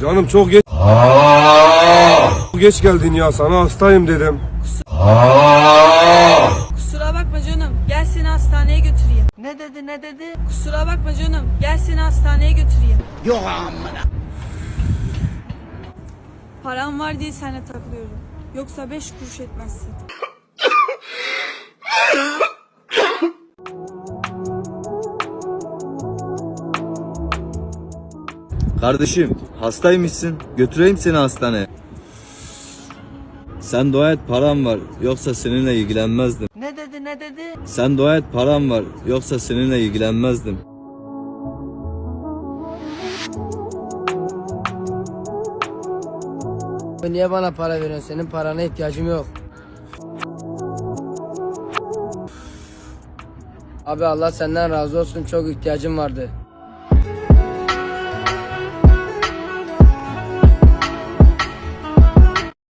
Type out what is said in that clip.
Canım çok geç geldin ya, sana hastayım dedim. Kusura bakma canım. Gel seni hastaneye götüreyim. Ne dedi? Kusura bakma canım. Gel seni hastaneye götüreyim. Yok amına. Param var diye seninle takılıyorum. Yoksa 5 kuruş etmezsin. Kardeşim, hastaymışsın. Götüreyim seni hastaneye. Sen dua et param var. Yoksa seninle ilgilenmezdim. Ne dedi? Sen dua et param var. Yoksa seninle ilgilenmezdim. Niye bana para veriyorsun? Senin parana ihtiyacım yok. Abi Allah senden razı olsun, çok ihtiyacım vardı.